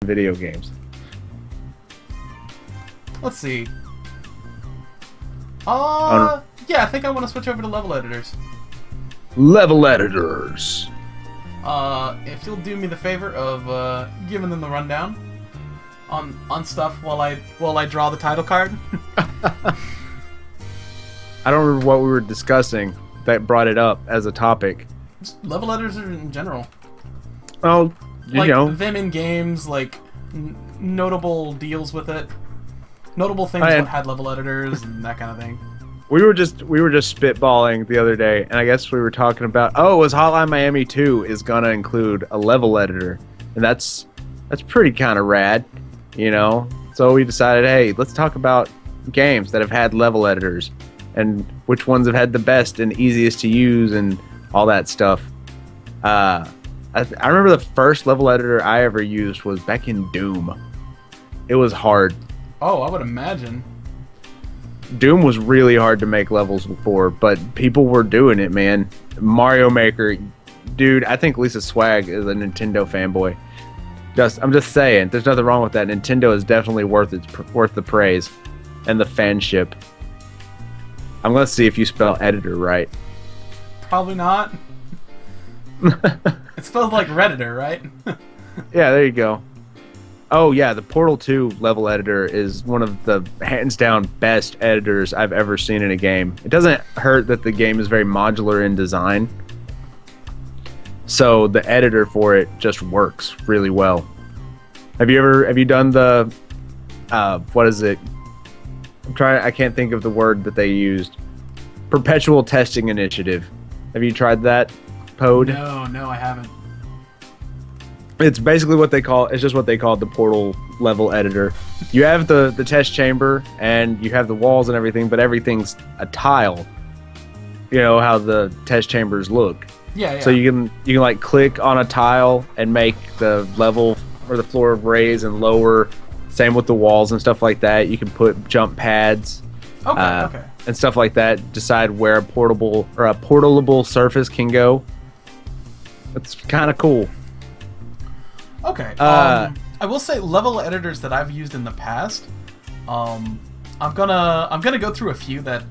video games. Let's see. Oh, Yeah, I think I want to switch over to level editors. Level editors. If you'll do me the favor of giving them the rundown on stuff while I draw the title card. I don't remember what we were discussing that brought it up as a topic. Just level editors in general. Oh, you like know. them in games, like notable deals with it, notable things that had level editors and that kind of thing. We were just spitballing the other day, and I guess we were talking about it was Hotline Miami 2 is gonna include a level editor, and that's pretty kind of rad, you know. So we decided, hey, let's talk about games that have had level editors, and which ones have had the best and easiest to use, and all that stuff. I remember the first level editor I ever used was back in Doom. It was hard. Oh, I would imagine. Doom was really hard to make levels for, but people were doing it, man. Mario Maker, dude, I think Lisa Swag is a Nintendo fanboy. I'm just saying, there's nothing wrong with that. Nintendo is definitely worth the praise and the fanship. I'm gonna see if you spell editor right. Probably not. It spells like Redditor, right? Yeah, there you go. Oh yeah, the Portal 2 level editor is one of the hands down best editors I've ever seen in a game. It doesn't hurt that the game is very modular in design, so the editor for it just works really well. Have you done the what is it? I can't think of the word that they used. Perpetual testing initiative. Have you tried that, Pode? No, I haven't. It's basically what they call the Portal level editor. You have the test chamber and you have the walls and everything, but everything's a tile. You know how the test chambers look. Yeah. So you can like click on a tile and make the level or the floor raise and lower. Same with the walls and stuff like that. You can put jump pads. Okay. And stuff like that. Decide where a portable surface can go. It's kind of cool. Okay. I will say level editors that I've used in the past. I'm gonna go through a few that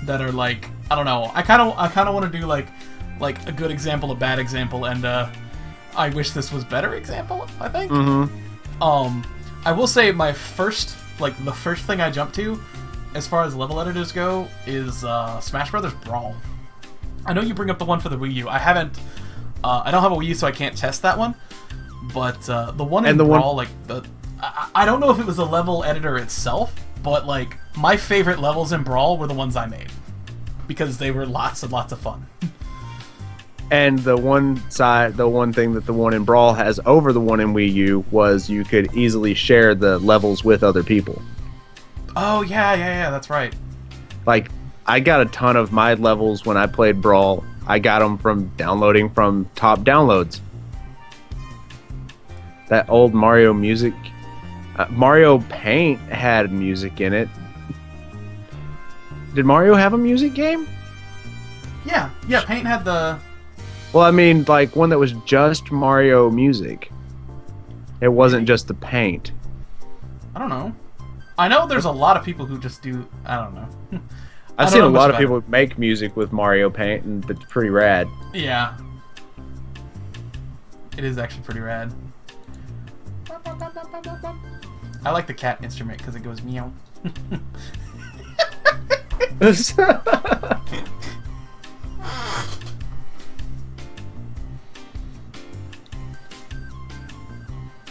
are like, I don't know. I kind of want to do like a good example, a bad example, and I wish this was better example. I think. Mm-hmm. I will say the first thing I jump to, as far as level editors go, is Smash Brothers Brawl. I know you bring up the one for the Wii U. I haven't. I don't have a Wii U, so I can't test that one. But the one in Brawl, I don't know if it was a level editor itself, but like my favorite levels in Brawl were the ones I made because they were lots and lots of fun. And the one thing that the one in Brawl has over the one in Wii U was you could easily share the levels with other people. Oh yeah, that's right. Like I got a ton of my levels when I played Brawl. I got them from downloading from top downloads. That old Mario music. Mario Paint had music in it. Did Mario have a music game? Yeah, Paint had the... Well, I mean, like one that was just Mario music. It wasn't just the Paint. I don't know. I know there's a lot of people who just do... I don't know. I've seen a lot of people make music with Mario Paint, and it's pretty rad. Yeah. It is actually pretty rad. I like the cat instrument because it goes meow.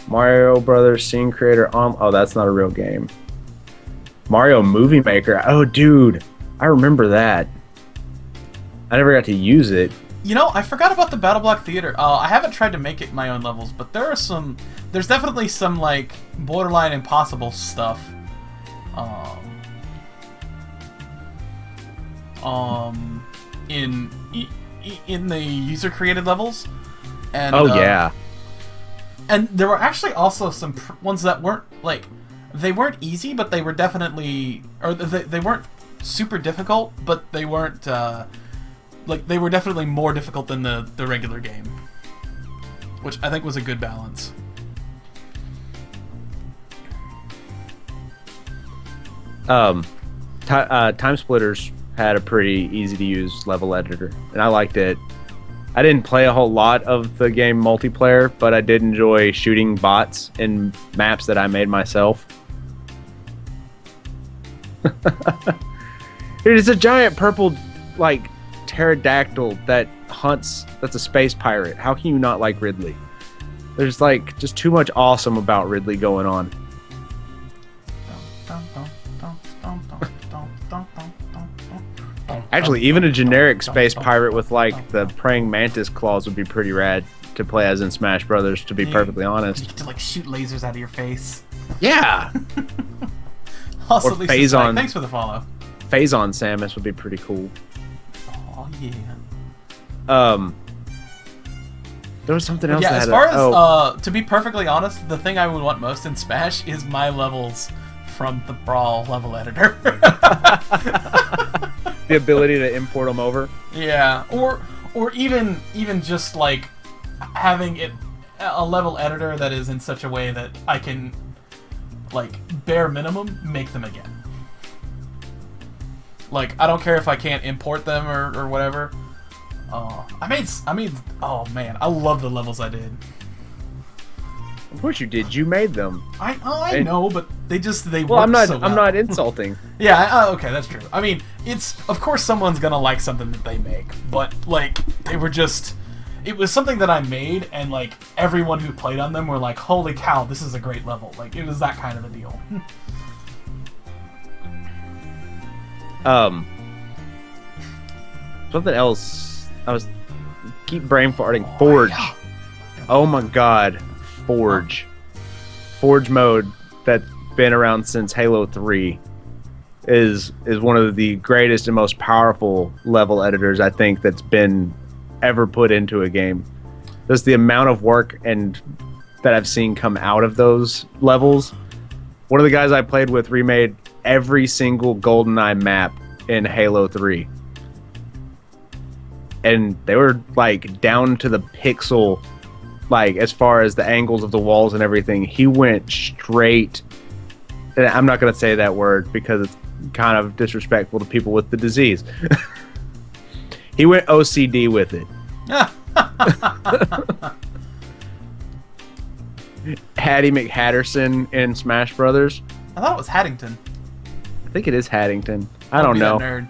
Mario Brothers scene creator on... Oh, that's not a real game. Mario Movie Maker. Oh, dude. I remember that. I never got to use it. You know, I forgot about the Battle Block Theater. I haven't tried to make it my own levels, but there's definitely some, like, borderline impossible stuff. In the user-created levels. And, yeah. And there were actually also some ones that weren't, like, they weren't easy, but they were definitely, or they weren't super difficult, but they weren't, like, they were definitely more difficult than the regular game. Which I think was a good balance. Time Splitters had a pretty easy to use level editor, and I liked it. I didn't play a whole lot of the game multiplayer, but I did enjoy shooting bots in maps that I made myself. It is a giant purple, like, pterodactyl that hunts. That's a space pirate. How can you not like Ridley? There's like just too much awesome about Ridley going on. Actually, even a generic space pirate with like the praying mantis claws would be pretty rad to play as in Smash Brothers, to be perfectly honest. You get to like shoot lasers out of your face. Yeah. Also, Or Phazon. Thanks for the follow. Phazon Samus would be pretty cool. Oh yeah. There was something else. Yeah, that as had far as to be perfectly honest, the thing I would want most in Smash is my levels from the Brawl level editor. The ability to import them over. Yeah, or even just like having it a level editor that is in such a way that I can, like, bare minimum make them again. Like, I don't care if I can't import them or whatever. I made. Oh man, I love the levels I did. Of course you did. You made them. I know, but they Well, work so well. I'm not insulting. Yeah, okay, that's true. I mean, it's of course someone's gonna like something that they make, but like they were just. It was something that I made, and like everyone who played on them were like, "Holy cow, this is a great level!" Like it was that kind of a deal. Something else. I was keep brain farting. Forge. Yeah. Oh my god, Forge. Forge mode that's been around since Halo 3 is one of the greatest and most powerful level editors I think that's been ever put into a game. Just the amount of work and that I've seen come out of those levels. One of the guys I played with remade every single GoldenEye map in Halo 3. And they were like down to the pixel, like as far as the angles of the walls and everything. He went straight, and I'm not going to say that word because it's kind of disrespectful to people with the disease. He went OCD with it. Hattie McHatterson in Smash Brothers. I thought it was Haddington. I think it is Haddington. I don't know. Nerd.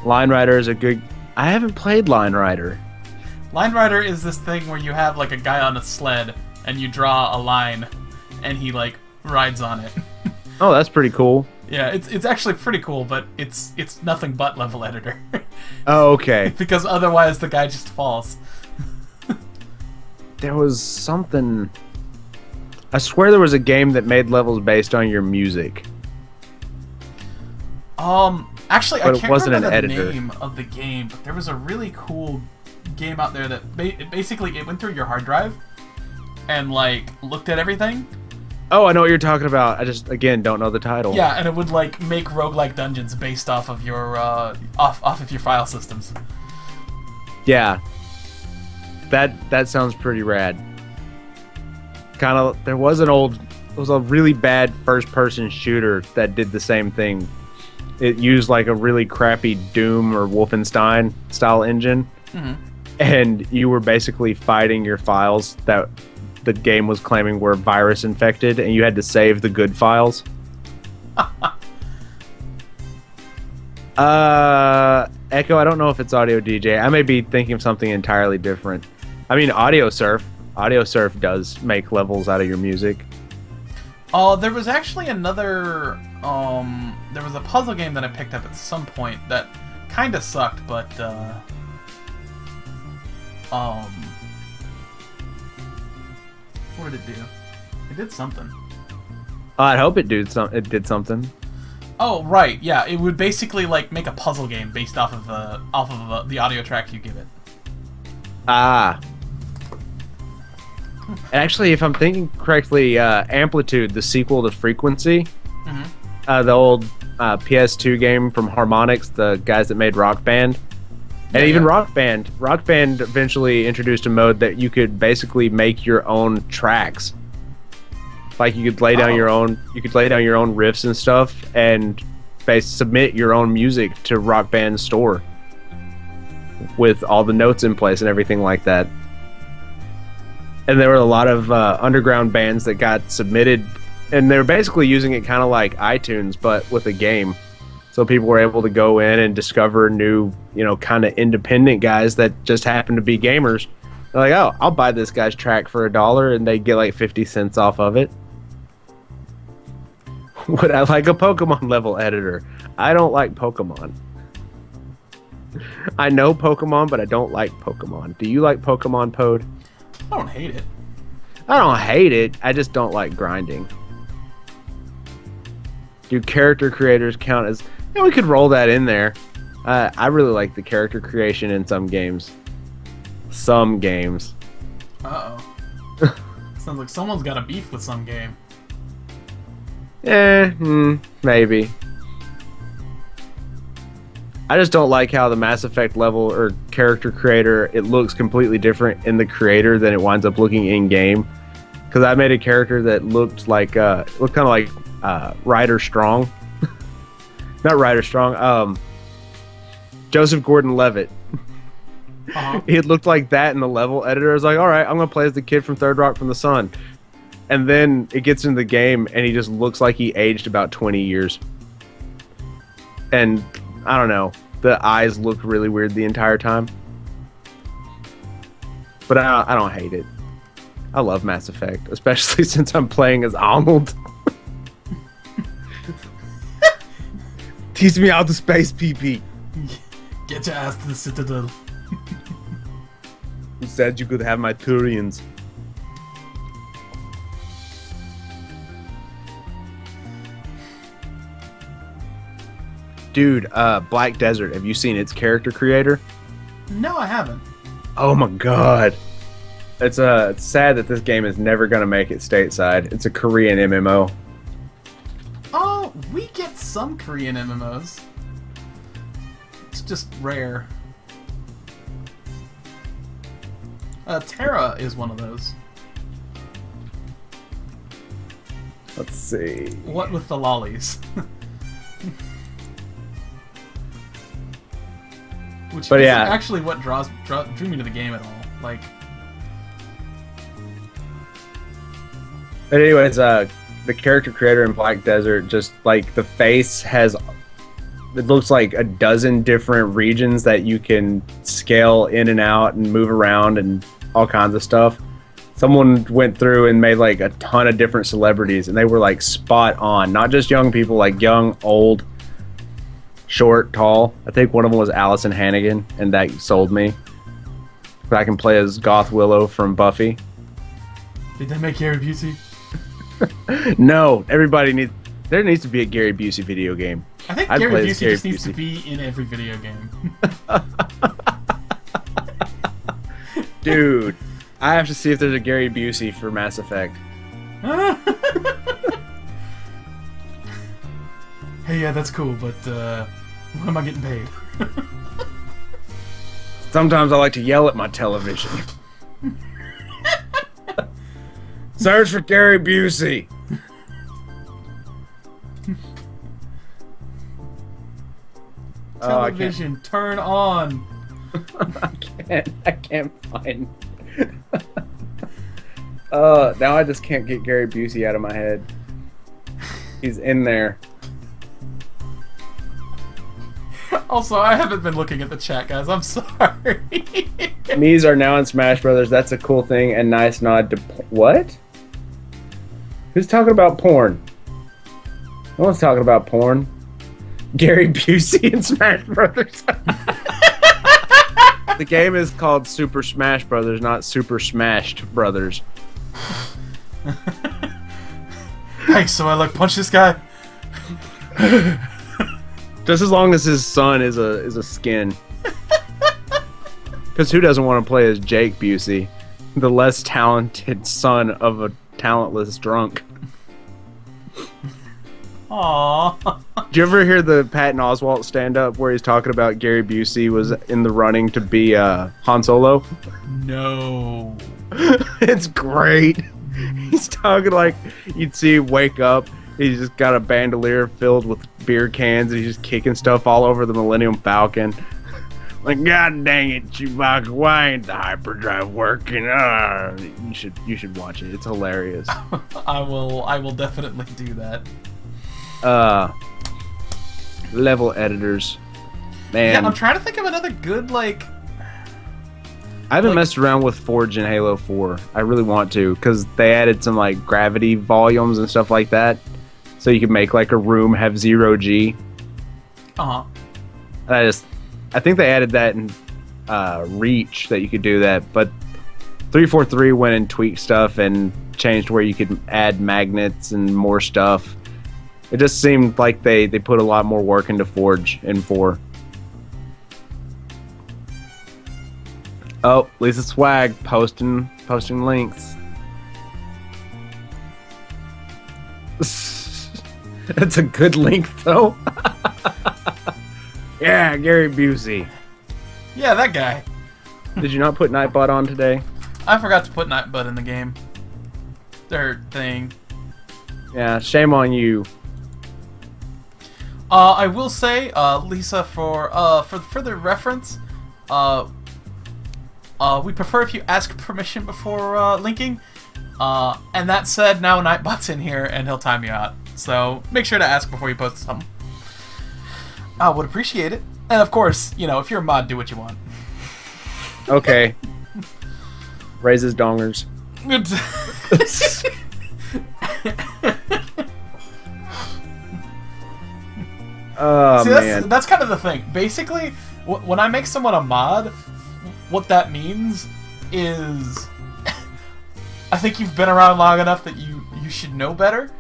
Line Rider is a good. I haven't played Line Rider. Line Rider is this thing where you have like a guy on a sled and you draw a line, and he like rides on it. Oh, that's pretty cool. Yeah, it's actually pretty cool, but it's nothing but level editor. Oh, okay. Because otherwise the guy just falls. There was something. I swear there was a game that made levels based on your music. Actually, But I it can't wasn't remember an the editor. name of the game, but there was a really cool game out there that basically it went through your hard drive and like looked at everything. Oh, I know what you're talking about. I just, again, don't know the title. Yeah, and it would like make roguelike dungeons based off of your off of your file systems. Yeah. That sounds pretty rad. Kind of, there was a really bad first-person shooter that did the same thing. It used like a really crappy Doom or Wolfenstein style engine, and you were basically fighting your files that the game was claiming were virus infected, and you had to save the good files. Echo, I don't know if it's Audio DJ. I may be thinking of something entirely different. I mean, Audio Surf. Audio Surf does make levels out of your music. There was actually another there was a puzzle game that I picked up at some point that kind of sucked, but what did it do? It did something. I'd hope it did something. Oh, right, yeah. It would basically like make a puzzle game based off of the audio track you give it. Ah. Actually, if I'm thinking correctly, Amplitude, the sequel to Frequency, the old PS2 game from Harmonix, the guys that made Rock Band, and even Rock Band eventually introduced a mode that you could basically make your own tracks. Like you could lay down your own riffs and stuff, and submit your own music to Rock Band Store with all the notes in place and everything like that. And there were a lot of underground bands that got submitted, and they were basically using it kind of like iTunes, but with a game. So people were able to go in and discover new, kind of independent guys that just happen to be gamers. They're like, oh, I'll buy this guy's track for $1, and they get like 50 cents off of it. Would I like a Pokemon level editor? I don't like Pokemon. I know Pokemon, but I don't like Pokemon. Do you like Pokemon, Pod? I don't hate it. I don't hate it. I just don't like grinding. Do character creators count as... we could roll that in there. I really like the character creation in some games. Some games. Uh-oh. Sounds like someone's got a beef with some game. Maybe. I just don't like how the Mass Effect level or character creator, it looks completely different in the creator than it winds up looking in game. Because I made a character that looked kind of like Ryder Strong. Not Ryder Strong. Joseph Gordon-Levitt. Uh-huh. It looked like that in the level editor. I was like, all right, I'm gonna play as the kid from Third Rock from the Sun. And then it gets into the game, and he just looks like he aged about 20 years. And I don't know, the eyes looked really weird the entire time. But I don't hate it. I love Mass Effect, especially since I'm playing as Arnold. Teach me how to space PP. Get your ass to the Citadel. Who said you could have my Turians? Dude, Black Desert, have you seen its character creator? No, I haven't. Oh my god. It's sad that this game is never going to make it stateside. It's a Korean MMO. Oh, we get some Korean MMOs. It's just rare. Terra is one of those. Let's see. What with the lollies? Which isn't actually what drew me to the game at all. Like. But anyways, the character creator in Black Desert, just like the face has, it looks like a dozen different regions that you can scale in and out and move around and all kinds of stuff. Someone went through and made like a ton of different celebrities, and they were like spot on. Not just young people, like young, old, short, tall. I think one of them was Allison Hannigan, and that sold me. But I can play as Goth Willow from Buffy. Did they make Gary Busey? No, there needs to be a Gary Busey video game. I think Gary Busey just needs to be in every video game. Dude, I have to see if there's a Gary Busey for Mass Effect. Hey, yeah, that's cool, but when am I getting paid? Sometimes I like to yell at my television. Search for Gary Busey. Television, turn on. I can't find. Now I just can't get Gary Busey out of my head. He's in there. Also, I haven't been looking at the chat, guys. I'm sorry. Me's are now in Smash Brothers. That's a cool thing and nice nod to what? Who's talking about porn? No one's talking about porn. Gary Busey in Smash Brothers. The game is called Super Smash Brothers, not Super Smashed Brothers. Hey, so I like punch this guy? Just as long as his son is a skin. Because who doesn't want to play as Jake Busey, the less talented son of a talentless drunk? Aww. Did you ever hear the Patton Oswalt stand-up where he's talking about Gary Busey was in the running to be Han Solo? No. It's great. He's talking like you'd see him wake up. He's just got a bandolier filled with beer cans, and he's just kicking stuff all over the Millennium Falcon. Like, God dang it, Chewbacca, why ain't the hyperdrive working? You should watch it. It's hilarious. I will definitely do that. Level editors. Man. Yeah, I'm trying to think of another good, like... I haven't messed around with Forge in Halo 4. I really want to, because they added some, like, gravity volumes and stuff like that. So you could make, like, a room have 0G. Uh-huh. And I think they added that in Reach, that you could do that, but 343 went and tweaked stuff and changed where you could add magnets and more stuff. It just seemed like they put a lot more work into Forge in 4. Oh, Lisa Swag posting links. That's a good link, though. Yeah, Gary Busey. Yeah, that guy. Did you not put Nightbot on today? I forgot to put Nightbot in the game. Their thing. Yeah, shame on you. I will say, Lisa, for further reference, we prefer if you ask permission before linking. And that said, now Nightbot's in here and he'll time you out. So make sure to ask before you post something. I would appreciate it. And of course, if you're a mod, do what you want. Okay. Raises dongers. Oh, See, man. that's kind of the thing. Basically, when I make someone a mod, what that means is I think you've been around long enough that you should know better.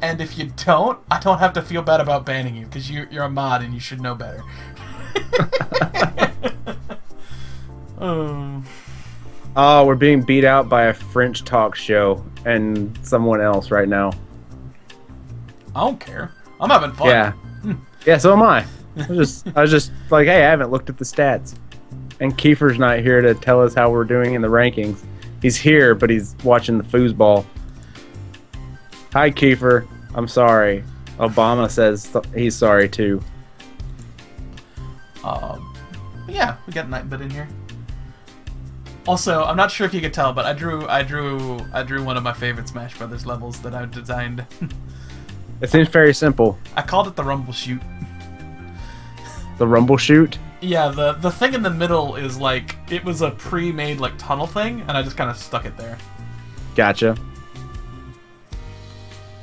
And if you don't, I don't have to feel bad about banning you, because you're a mod and you should know better. Oh, we're being beat out by a French talk show and someone else right now. I don't care. I'm having fun. Yeah. Yeah, so am I. I was just like, hey, I haven't looked at the stats. And Kiefer's not here to tell us how we're doing in the rankings. He's here, but he's watching the foosball. Hi, Kiefer. I'm sorry. Obama says he's sorry too. Yeah, we got Nightbot in here. Also, I'm not sure if you could tell, but I drew one of my favorite Smash Brothers levels that I designed. It seems very simple. I called it the Rumble Shoot. The Rumble Shoot? Yeah, the thing in the middle is like, it was a pre-made like tunnel thing, and I just kind of stuck it there. Gotcha.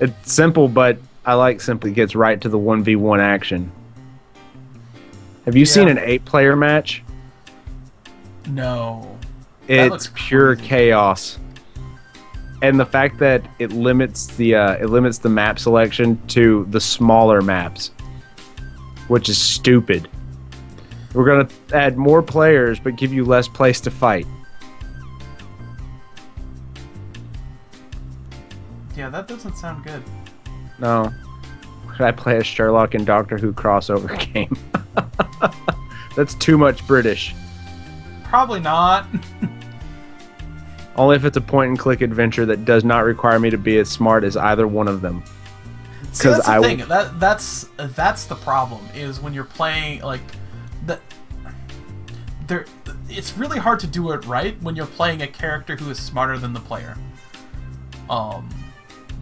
It's simple, but I like simply gets right to the 1v1 action. Have you seen an 8-player match? No. It's pure chaos. And the fact that it limits the map selection to the smaller maps, which is stupid. We're gonna add more players, but give you less place to fight. Yeah, that doesn't sound good. No. Should I play a Sherlock and Doctor Who crossover game? That's too much British. Probably not. Only if it's a point-and-click adventure that does not require me to be as smart as either one of them. See, that's the thing. That's the problem. Is when you're playing like that. It's really hard to do it right when you're playing a character who is smarter than the player.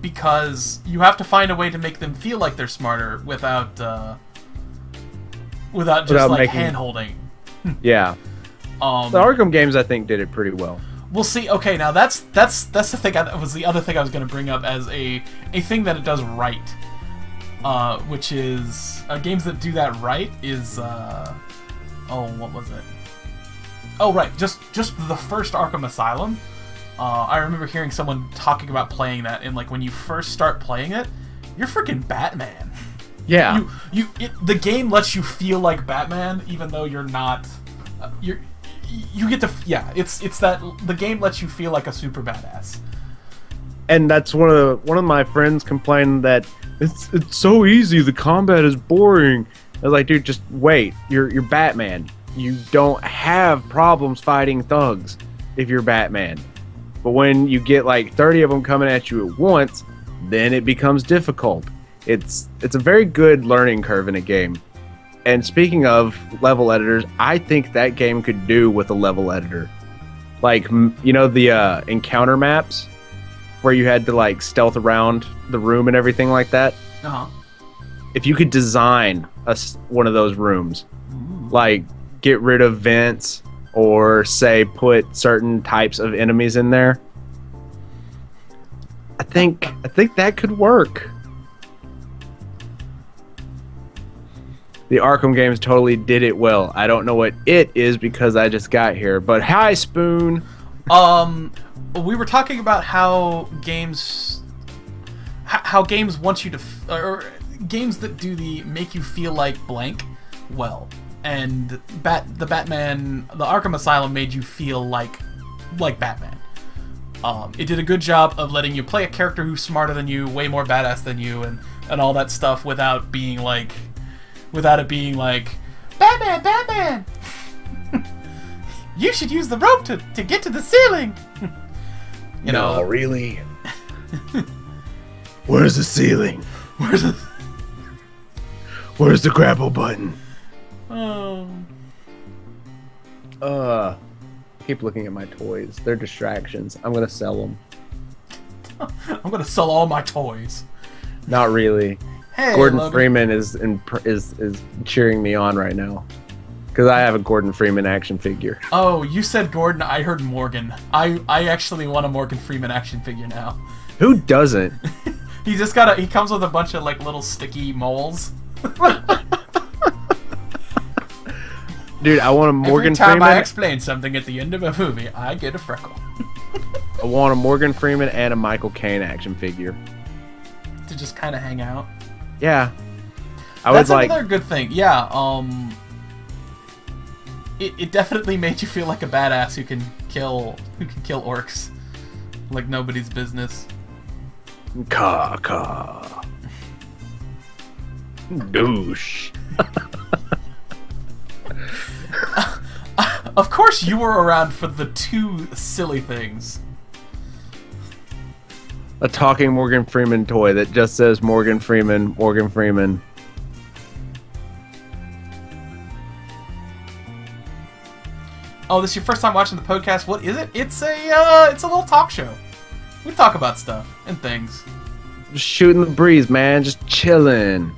Because you have to find a way to make them feel like they're smarter without just like hand-holding. Yeah. The Arkham games, I think, did it pretty well. We'll see. Okay, now that's the thing. Was the other thing I was going to bring up as a thing that it does right, which is games that do that right is what was it? Oh right, just the first Arkham Asylum. I remember hearing someone talking about playing that, and like when you first start playing it, you're freaking Batman. Yeah. The game lets you feel like Batman, even though you're not. You get to it's that the game lets you feel like a super badass. And that's one of my friends complained that it's so easy, the combat is boring. I was like, dude, just wait. You're Batman. You don't have problems fighting thugs if you're Batman. But when you get like 30 of them coming at you at once, then it becomes difficult. It's a very good learning curve in a game. And speaking of level editors, I think that game could do with a level editor. Like, you know, the encounter maps where you had to like stealth around the room and everything like that. Uh-huh. If you could design one of those rooms, like get rid of vents or say put certain types of enemies in there, I think that could work. The Arkham games totally did it well. I don't know what it is because I just got here. But hi, Spoon. We were talking about how games want you to, or games that do the make you feel like blank, well, and the Arkham Asylum made you feel like Batman. It did a good job of letting you play a character who's smarter than you, way more badass than you, and all that stuff without it being like, Batman! You should use the rope to get to the ceiling! You know? No, really? Where's the ceiling? Where's the grapple button? Keep looking at my toys. They're distractions. I'm gonna sell them. I'm gonna sell all my toys. Not really. Hey, Gordon Logan. Freeman is cheering me on right now because I have a Gordon Freeman action figure. Oh, you said Gordon. I heard Morgan. I actually want a Morgan Freeman action figure now. Who doesn't? He comes with a bunch of like little sticky moles. Dude, I want a Morgan Every time Freeman. I explain something at the end of a movie, I get a freckle. I want a Morgan Freeman and a Michael Caine action figure. To just kind of hang out. Yeah. That's another good thing. Yeah, it definitely made you feel like a badass who can kill orcs like nobody's business. Caw. Douche. Of course you were around for the two silly things. A talking Morgan Freeman toy that just says Morgan Freeman. Oh, this is your first time watching the podcast? What is it? It's a little talk show. We talk about stuff and things. Just shooting the breeze, man. Just chilling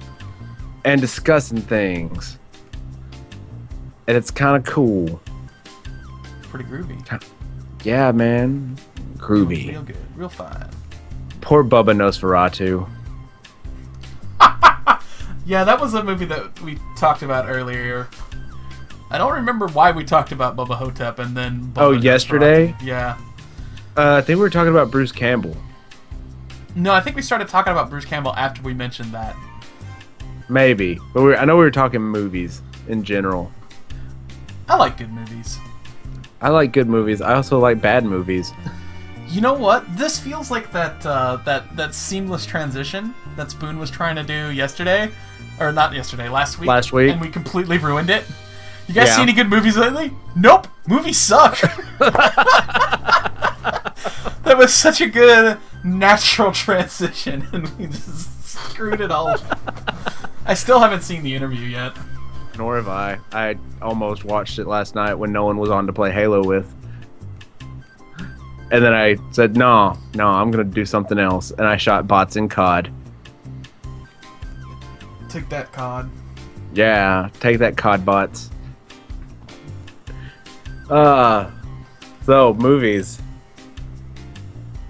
and discussing things. And it's kind of cool. Pretty groovy. Yeah, man. Groovy. Real good. Real fine. Poor Bubba Nosferatu. Yeah, that was a movie that we talked about earlier. I don't remember why we talked about Bubba Hotep and then Bubba yesterday? Nosferatu. Yeah. I think we were talking about Bruce Campbell. No, I think we started talking about Bruce Campbell after we mentioned that. Maybe. But I know we were talking movies in general. I like good movies. I like good movies. I also like bad movies. You know what? This feels like that seamless transition that Spoon was trying to do yesterday. Or not yesterday, last week. Last week. And we completely ruined it. You guys Yeah. see any good movies lately? Nope. Movies suck. That was such a good natural transition, and we just screwed it all up. I still haven't seen The Interview yet. Nor have I. I almost watched it last night when no one was on to play Halo with. And then I said, no, I'm going to do something else. And I shot bots in COD. Take that, COD. Yeah, take that, COD bots. So, movies.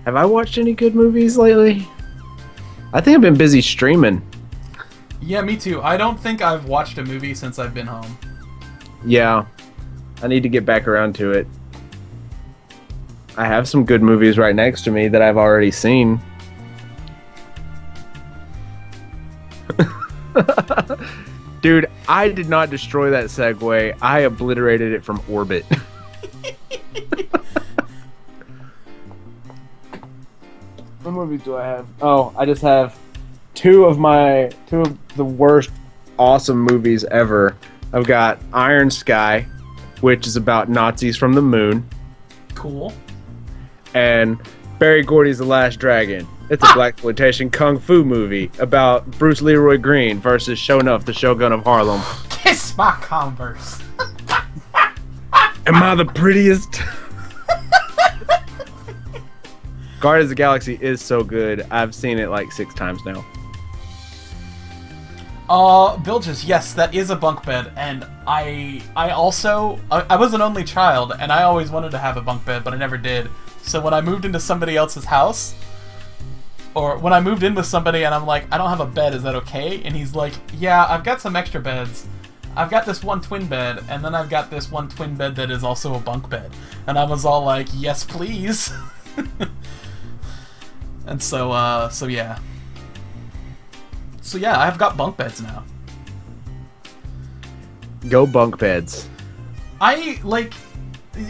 Have I watched any good movies lately? I think I've been busy streaming. Yeah, me too. I don't think I've watched a movie since I've been home. Yeah, I need to get back around to it. I have some good movies right next to me that I've already seen. Dude, I did not destroy that segue. I obliterated it from orbit. What movies do I have? Oh, I just have two of the worst awesome movies ever. I've got Iron Sky, which is about Nazis from the moon. Cool. and Barry Gordy's The Last Dragon. It's a blaxploitation kung fu movie about Bruce Leroy Green versus Shonuff, the Shogun of Harlem. Kiss my Converse. Am I the prettiest? Guardians of the Galaxy is so good. I've seen it like 6 times now. Bilges, yes, that is a bunk bed, and I also I was an only child, and I always wanted to have a bunk bed, but I never did. So when I moved into somebody else's house, or when I moved in with somebody and I'm like, I don't have a bed, is that okay? And he's like, yeah, I've got some extra beds. I've got this one twin bed, and then I've got this one twin bed that is also a bunk bed. And I was all like, yes, please. And so yeah. So yeah, I've got bunk beds now. Go bunk beds. I, like...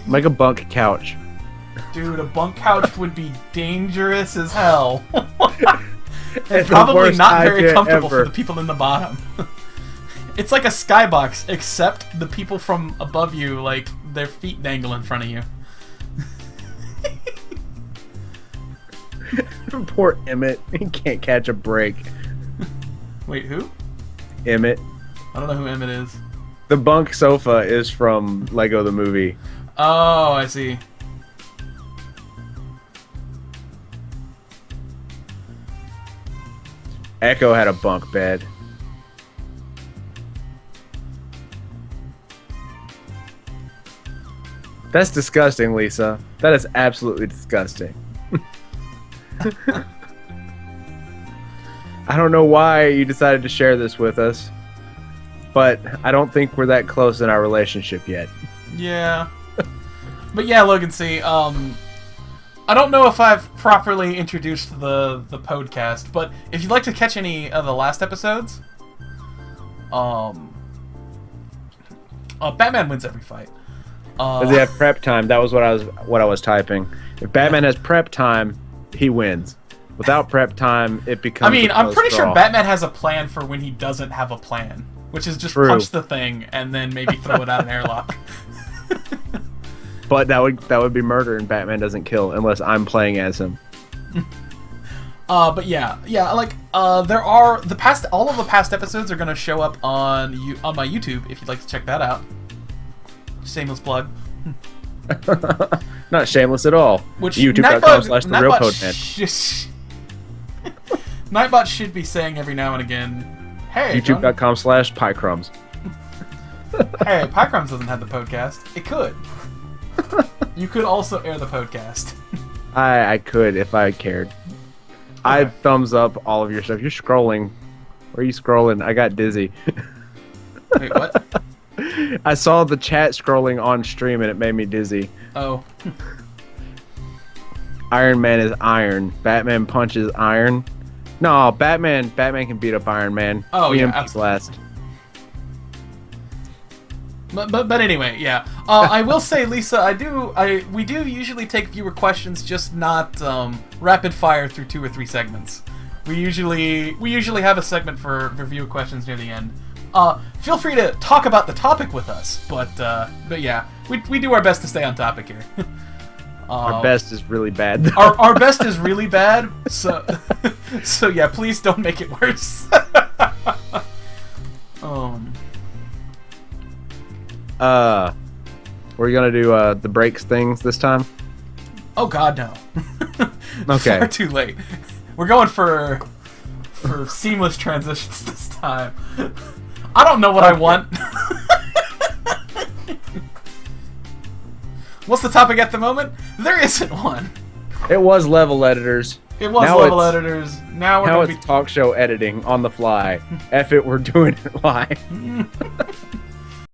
Make a bunk couch. Dude, a bunk couch would be dangerous as hell. It's It's the probably worst not very idea comfortable ever. for the people in the bottom. It's like a skybox, except the people from above you, like, their feet dangle in front of you. Poor Emmett. He can't catch a break. Wait, who? Emmett. I don't know who Emmett is. The bunk sofa is from Lego the Movie. Oh, I see. Echo had a bunk bed. That's disgusting, Lisa. That is absolutely disgusting. I don't know why you decided to share this with us, but I don't think we're that close in our relationship yet. Yeah. But yeah, Logan C, I don't know if I've properly introduced the podcast, but if you'd like to catch any of the last episodes, Batman wins every fight. Does he have prep time? That was what I was typing. If Batman has prep time, he wins. Without prep time, it becomes. I mean, a I'm close pretty sure draw. Batman has a plan for when he doesn't have a plan, which is just True. punch the thing and then maybe throw it out an airlock. But that would be murder, and Batman doesn't kill unless I'm playing as him. But yeah, like there are all of the past episodes are gonna show up on my YouTube if you'd like to check that out. Shameless plug. Not shameless at all. Which YouTube.com/TheRealCodeman. Nightbot should be saying every now and again, hey, YouTube.com/PieCrumbs. Hey, PieCrumbs doesn't have the podcast. It could. You could also air the podcast. I could if I cared. I'd thumbs up all of your stuff. You're scrolling. Where are you scrolling? I got dizzy. Wait, what? I saw the chat scrolling on stream and it made me dizzy. Oh. Iron Man is iron. Batman punches iron. No, Batman can beat up Iron Man. Oh, yeah, EMP blast. But anyway, yeah. I will say, Lisa, we do usually take viewer questions, just not rapid fire through 2 or 3 segments. We usually have a segment for viewer questions near the end. Feel free to talk about the topic with us, but yeah, we do our best to stay on topic here. Our best is really bad, though. Our best is really bad, so so yeah, please don't make it worse. We're gonna do the breaks things this time. Oh God, no. Okay. Far too late. We're going for seamless transitions this time. I don't know what I want. What's the topic at the moment? There isn't one. It was level editors. It was Now level it's- editors. Now we're Now gonna it's talk show editing on the fly. F it, we're doing it live. be.